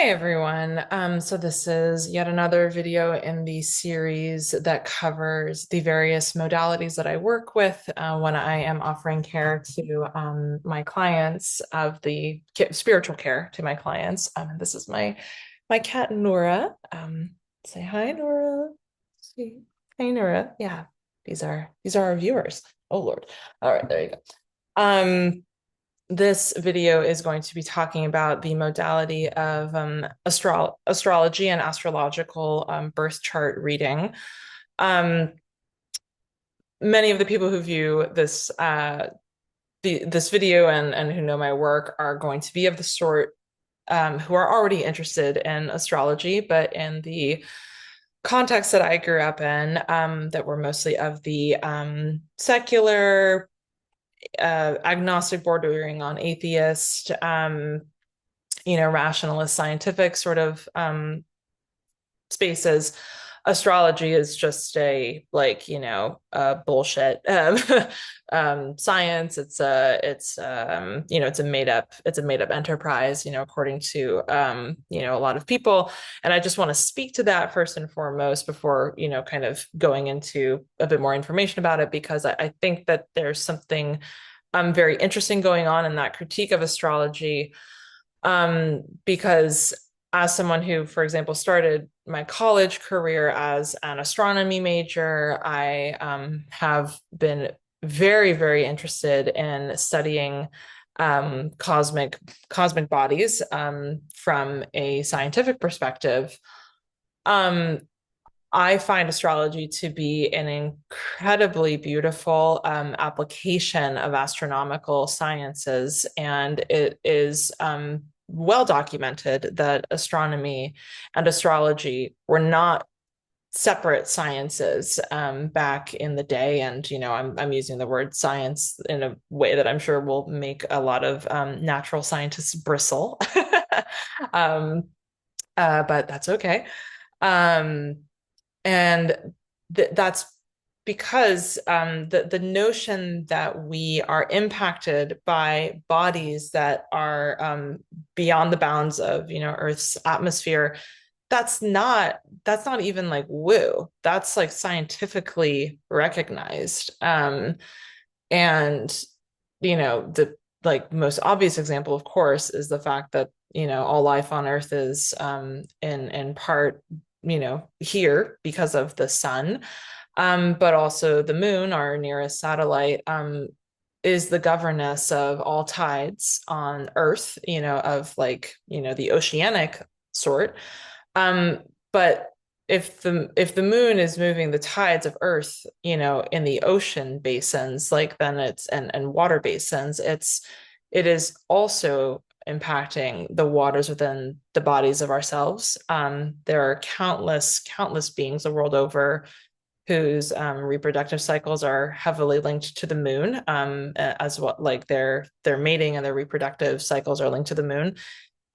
Hey everyone. So this is yet another video in the series that covers the various modalities that I work with when I am offering care to my clients of the spiritual care to my clients. This is my cat Nora. Say hi, Nora. See, hi, Nora. Yeah, these are our viewers. Oh Lord. All right, there you go. This video is going to be talking about the modality of astrology and astrological birth chart reading. Um, Many of the people who view this video and who know my work are going to be of the sort who are already interested in astrology, but in the context that I grew up in, that were mostly of the secular, agnostic, bordering on atheist, rationalist, scientific sort of spaces. Astrology is just a bullshit science. It's a made up enterprise, according to a lot of people. And I just want to speak to that first and foremost before, kind of going into a bit more information about it, because I think that there's something very interesting going on in that critique of astrology. Because as someone who, for example, started my college career as an astronomy major, I have been very, very interested in studying cosmic bodies from a scientific perspective. Um, I find astrology to be an incredibly beautiful application of astronomical sciences, and it is well documented that astronomy and astrology were not separate sciences back in the day. And I'm using the word science in a way that I'm sure will make a lot of natural scientists bristle, um, but that's okay. Um, and that's because the notion that we are impacted by bodies that are beyond the bounds of Earth's atmosphere, that's not even like woo. That's like scientifically recognized. And the like most obvious example, of course, is the fact that all life on Earth is in part here because of the sun. But also the moon, our nearest satellite, is the governess of all tides on Earth, of like, the oceanic sort. Um, but if the moon is moving the tides of Earth, in the ocean basins, like then and water basins, it is also impacting the waters within the bodies of ourselves. There are countless beings the world over whose reproductive cycles are heavily linked to the moon, as well, like their mating and their reproductive cycles are linked to the moon.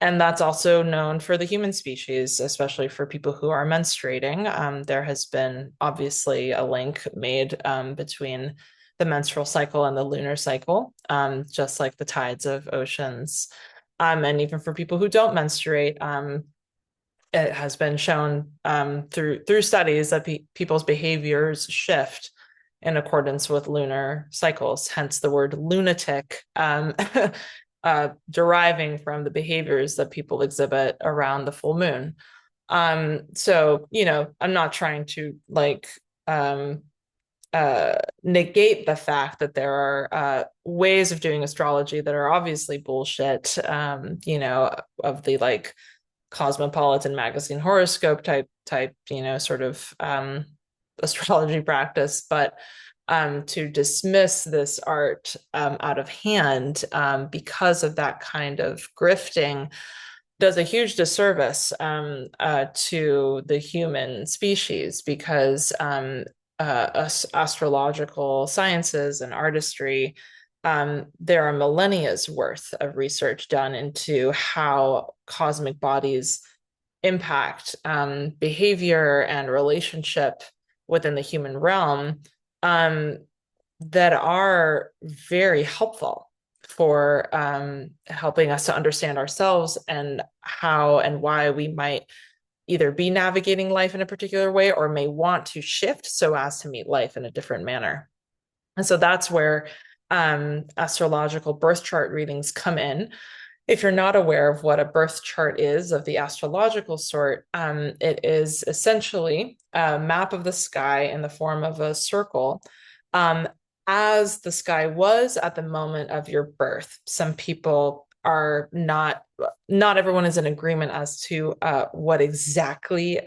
And that's also known for the human species, especially for people who are menstruating. There has been obviously a link made between the menstrual cycle and the lunar cycle, just like the tides of oceans. And even for people who don't menstruate, it has been shown through studies that people's behaviors shift in accordance with lunar cycles, hence the word lunatic, deriving from the behaviors that people exhibit around the full moon. So, I'm not trying to um, negate the fact that there are ways of doing astrology that are obviously bullshit, of the like Cosmopolitan magazine horoscope type, sort of astrology practice, but to dismiss this art out of hand because of that kind of grifting does a huge disservice to the human species, because astrological sciences and artistry, there are millennia's worth of research done into how cosmic bodies impact behavior and relationship within the human realm, um, that are very helpful for helping us to understand ourselves and how and why we might either be navigating life in a particular way or may want to shift so as to meet life in a different manner. And so that's where astrological birth chart readings come in. If you're not aware of what a birth chart is of the astrological sort, it is essentially a map of the sky in the form of a circle, um, as the sky was at the moment of your birth. Some people are not everyone is in agreement as to what exactly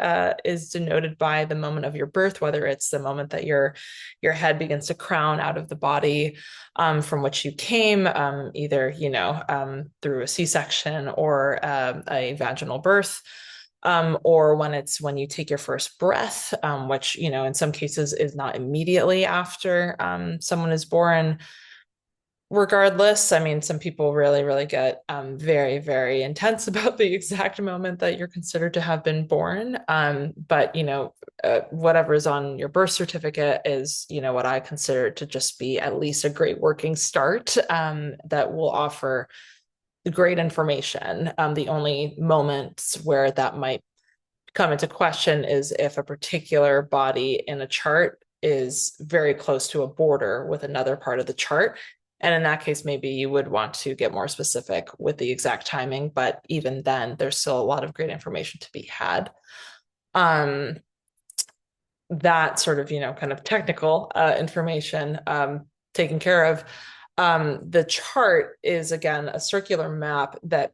is denoted by the moment of your birth, whether it's the moment that your head begins to crown out of the body from which you came, either through a C-section or a vaginal birth. Or when you take your first breath, which in some cases is not immediately after someone is born. Regardless, I mean, some people really, really get very, very intense about the exact moment that you're considered to have been born. But whatever is on your birth certificate is, what I consider to just be at least a great working start that will offer great information. The only moments where that might come into question is if a particular body in a chart is very close to a border with another part of the chart. And in that case, maybe you would want to get more specific with the exact timing. But even then, there's still a lot of great information to be had. That sort of, kind of technical information taken care of. The chart is, again, a circular map that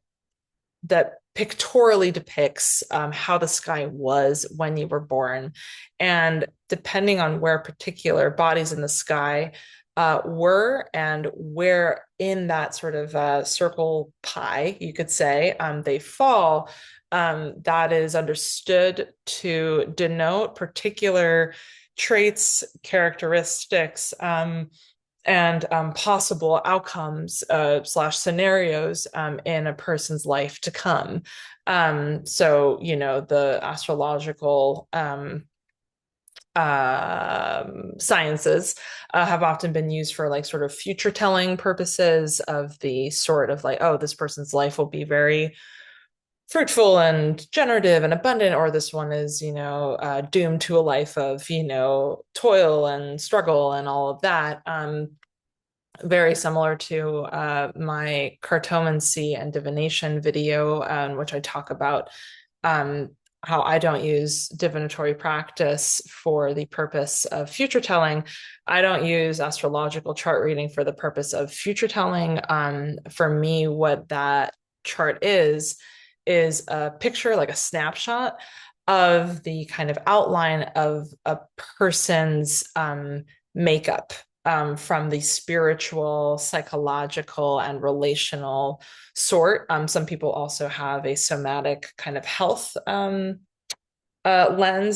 pictorially depicts how the sky was when you were born. And depending on where particular bodies in the sky were and where in that sort of circle pie, you could say, they fall, that is understood to denote particular traits, characteristics, and possible outcomes slash scienarios in a person's life to come. So, the astrological sciences have often been used for like sort of future telling purposes of the sort of like, oh, this person's life will be very fruitful and generative and abundant, or this one is, doomed to a life of, toil and struggle and all of that. Very similar to my cartomancy and divination video, in which I talk about how I don't use divinatory practice for the purpose of future telling. I don't use astrological chart reading for the purpose of future telling. For me, what that chart is a picture, like a snapshot of the kind of outline of a person's makeup, from the spiritual, psychological, and relational sort. Some people also have a somatic kind of health lens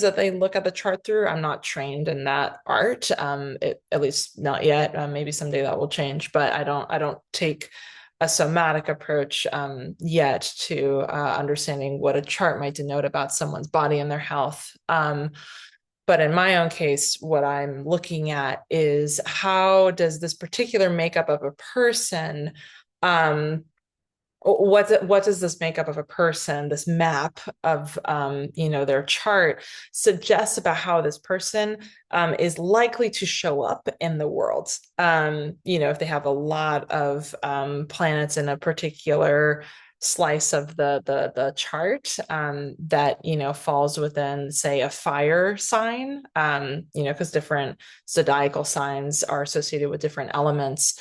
that they look at the chart through. I'm not trained in that art, at least not yet. Maybe someday that will change, but I don't take a somatic approach yet to understanding what a chart might denote about someone's body and their health. But in my own case, what I'm looking at is how does this particular makeup of a person, what does this makeup of a person, this map of their chart, suggest about how this person is likely to show up in the world? If they have a lot of planets in a particular slice of the chart that falls within, say, a fire sign, because different zodiacal signs are associated with different elements.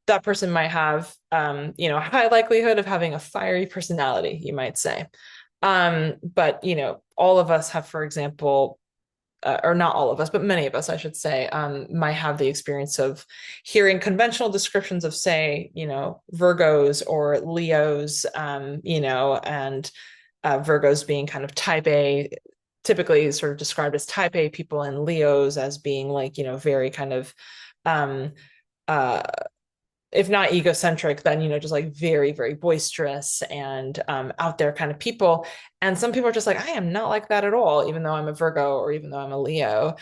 That person might have a high likelihood of having a fiery personality, you might say. But all of us have, for example, or not all of us, but many of us, I should say, might have the experience of hearing conventional descriptions of, say, Virgos or Leos, and Virgos being kind of type A, typically sort of described as type A people, and Leos as being like, very kind of, if not egocentric, then, just like very, very boisterous and out there kind of people. And some people are just like, I am not like that at all, even though I'm a Virgo or even though I'm a Leo.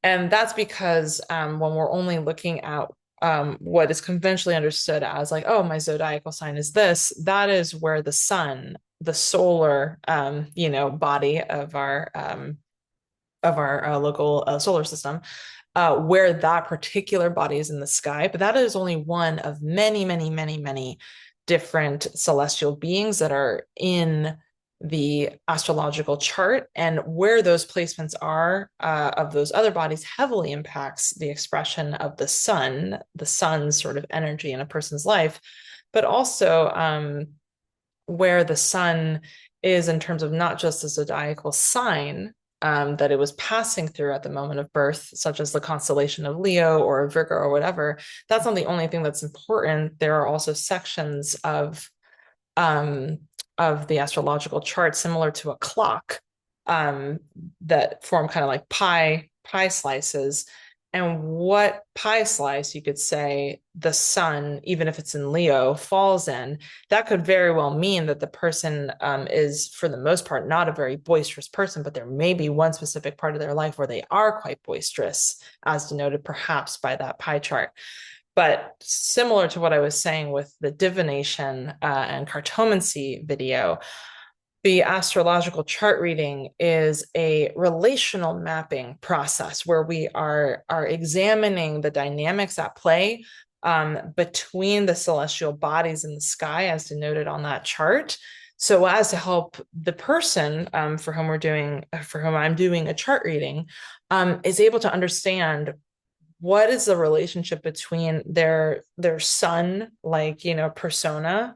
And that's because when we're only looking at what is conventionally understood as like, oh, my zodiacal sign is this. That is where the sun, the solar, body of our local solar system, where that particular body is in the sky. But that is only one of many, many, many, many different celestial beings that are in the astrological chart. And where those placements are of those other bodies heavily impacts the expression of the sun's sort of energy in a person's life, but also where the sun is in terms of not just the zodiacal sign that it was passing through at the moment of birth, such as the constellation of Leo or Virgo or whatever. That's not the only thing that's important. There are also sections um, of the astrological chart similar to a clock that form kind of like pie slices. And what pie slice, you could say, the sun, even if it's in Leo, falls in, that could very well mean that the person is, for the most part, not a very boisterous person, but there may be one specific part of their life where they are quite boisterous, as denoted perhaps by that pie chart. But similar to what I was saying with the divination and cartomancy video, the astrological chart reading is a relational mapping process where we are examining the dynamics at play between the celestial bodies in the sky, as denoted on that chart, so as to help the person for whom I'm doing a chart reading is able to understand what is the relationship between their sun, like, persona,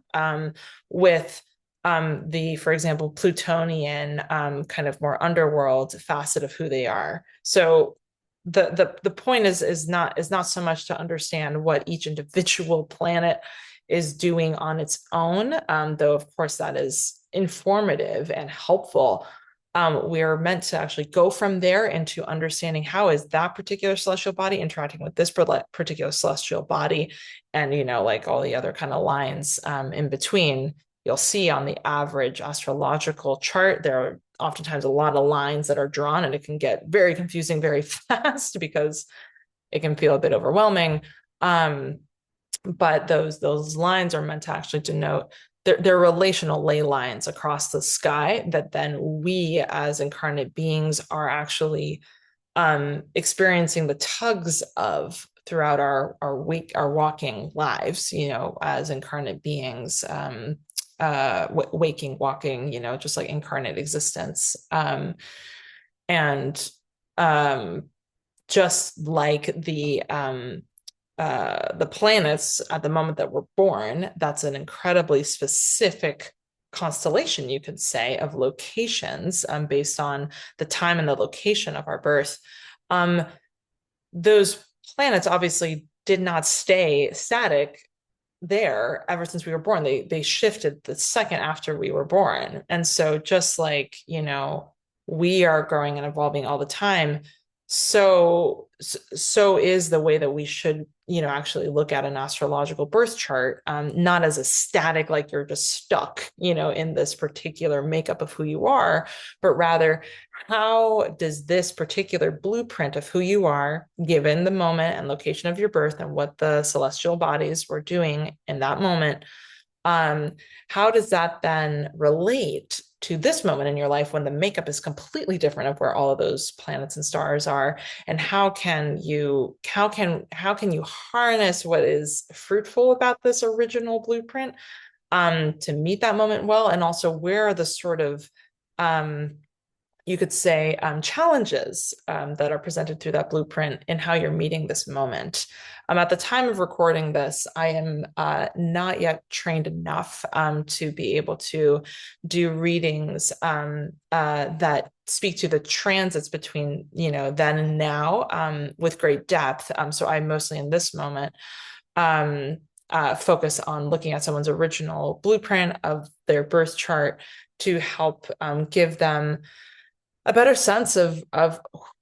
with the, for example, Plutonian kind of more underworld facet of who they are. So the point is not so much to understand what each individual planet is doing on its own, though of course that is informative and helpful. We are meant to actually go from there into understanding how is that particular celestial body interacting with this particular celestial body, and like all the other kind of lines in between. You'll see on the average astrological chart, there are oftentimes a lot of lines that are drawn, and it can get very confusing very fast because it can feel a bit overwhelming. But those lines are meant to actually denote they're relational ley lines across the sky that then we as incarnate beings are actually experiencing the tugs of throughout our walking lives, as incarnate beings, waking, walking, just like incarnate existence. And just like the planets at the moment that we're born, that's an incredibly specific constellation, you could say, of locations based on the time and the location of our birth. Those planets obviously did not stay static there ever since we were born. They shifted the second after we were born. And so just like, we are growing and evolving all the time, so is the way that we should, actually look at an astrological birth chart, not as a static, like you're just stuck, in this particular makeup of who you are, but rather how does this particular blueprint of who you are, given the moment and location of your birth and what the celestial bodies were doing in that moment, how does that then relate to this moment in your life when the makeup is completely different of where all of those planets and stars are? And how can you harness what is fruitful about this original blueprint to meet that moment well? And also, where are the sort of you could say challenges that are presented through that blueprint in how you're meeting this moment? At the time of recording this, I am not yet trained enough to be able to do readings that speak to the transits between, then and now with great depth. So I mostly in this moment focus on looking at someone's original blueprint of their birth chart to help give them a better sense of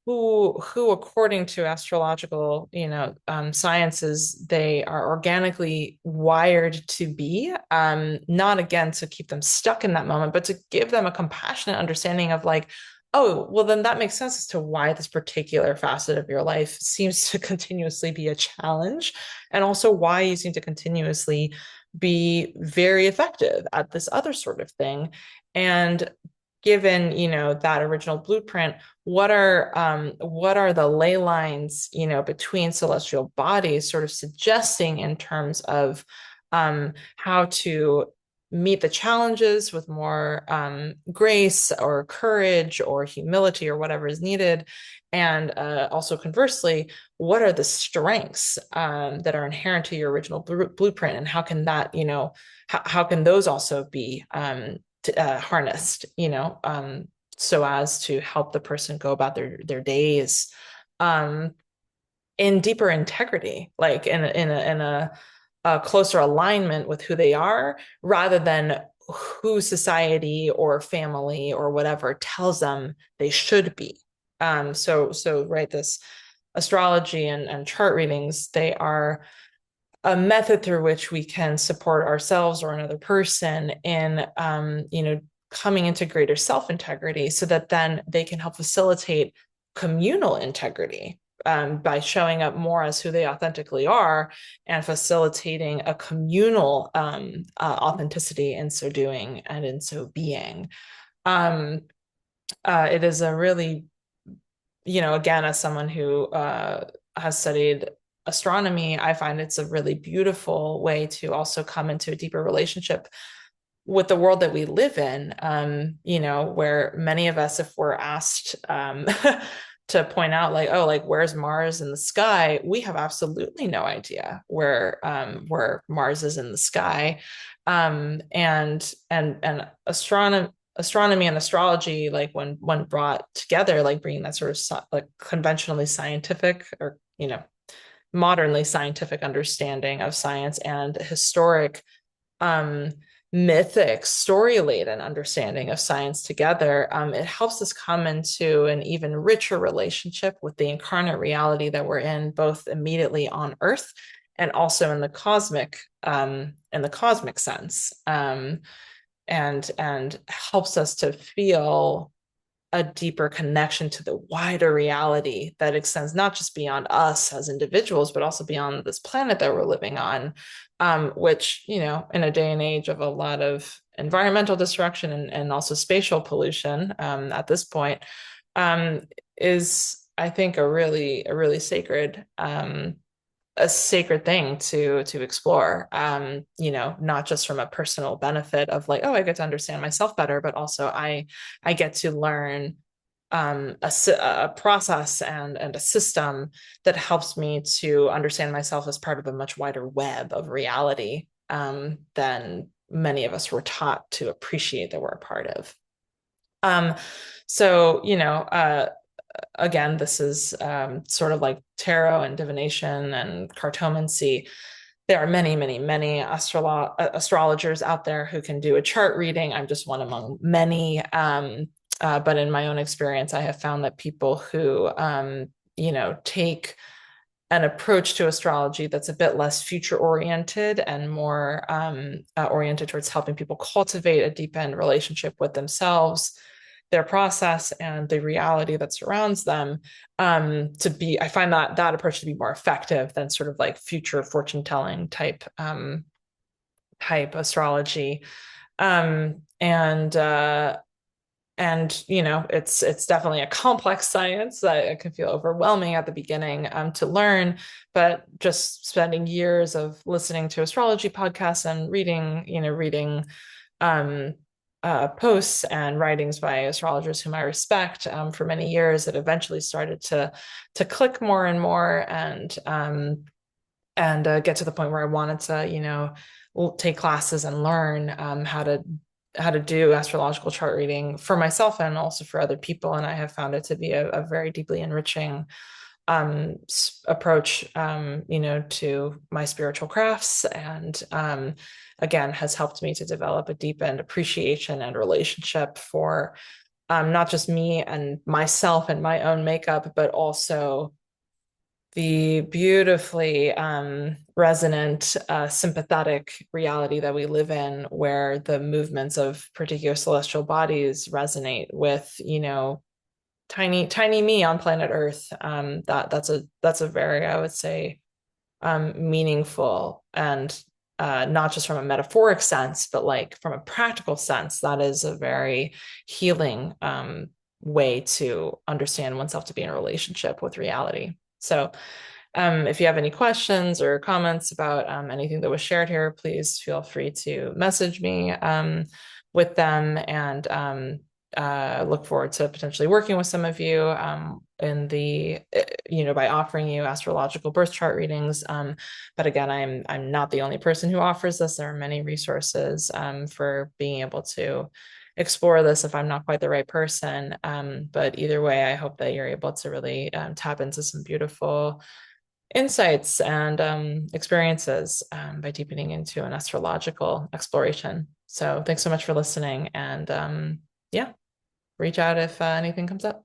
who according to astrological sciences they are organically wired to be, not again to keep them stuck in that moment, but to give them a compassionate understanding of like, Oh, well, then that makes sense as to why this particular facet of your life seems to continuously be a challenge, and also why you seem to continuously be very effective at this other sort of thing. And given, that original blueprint, what are the ley lines, between celestial bodies sort of suggesting in terms of how to meet the challenges with more grace or courage or humility or whatever is needed. And also conversely, what are the strengths that are inherent to your original blueprint, and how can that, how can those also be harnessed, so as to help the person go about their days um, in deeper integrity, like a closer alignment with who they are, rather than who society or family or whatever tells them they should be. So right, this astrology and chart readings, they are a method through which we can support ourselves or another person in, coming into greater self-integrity, so that then they can help facilitate communal integrity by showing up more as who they authentically are, and facilitating a communal authenticity in so doing and in so being. Um, it is a really, again, as someone who has studied astronomy, I find it's a really beautiful way to also come into a deeper relationship with the world that we live in, where many of us, if we're asked to point out, like, oh, like, where's Mars in the sky? We have absolutely no idea where Mars is in the sky. And astronomy and astrology, like when brought together, like bringing that sort of like conventionally scientific, or, modernly scientific understanding of science and historic mythic, story-laden understanding of science together, it helps us come into an even richer relationship with the incarnate reality that we're in, both immediately on Earth and also in the cosmic sense, and helps us to feel a deeper connection to the wider reality that extends not just beyond us as individuals, but also beyond this planet that we're living on, which, in a day and age of a lot of environmental destruction and also spatial pollution at this point, is, I think, a really sacred thing to explore, not just from a personal benefit of like, oh, I get to understand myself better, but also I get to learn a process and a system that helps me to understand myself as part of a much wider web of reality than many of us were taught to appreciate that we're a part of. Um, so, again, this is sort of like tarot and divination and cartomancy. There are many, many, many astrologers out there who can do a chart reading. I'm just one among many. But in my own experience, I have found that people who, take an approach to astrology that's a bit less future oriented and more oriented towards helping people cultivate a deepened relationship with themselves, their process, and the reality that surrounds them, I find that approach to be more effective than sort of like future fortune telling type astrology. Um, and it's definitely a complex science that it can feel overwhelming at the beginning to learn, but just spending years of listening to astrology podcasts and reading um, posts and writings by astrologers whom I respect for many years, it eventually started to click more and more, and get to the point where I wanted to, take classes and learn how to do astrological chart reading for myself and also for other people. And I have found it to be a very deeply enriching approach, to my spiritual crafts, and again, has helped me to develop a deepened appreciation and relationship for not just me and myself and my own makeup, but also the beautifully resonant, sympathetic reality that we live in, where the movements of particular celestial bodies resonate with, tiny me on planet Earth. That's a very, I would say, meaningful, and not just from a metaphoric sense, but like from a practical sense, that is a very healing way to understand oneself, to be in a relationship with reality. So if you have any questions or comments about anything that was shared here, please feel free to message me with them, and look forward to potentially working with some of you in the, by offering you astrological birth chart readings. But again, I'm not the only person who offers this. There are many resources for being able to explore this if I'm not quite the right person. But either way, I hope that you're able to really tap into some beautiful insights and experiences by deepening into an astrological exploration. So thanks so much for listening, and yeah, reach out if anything comes up.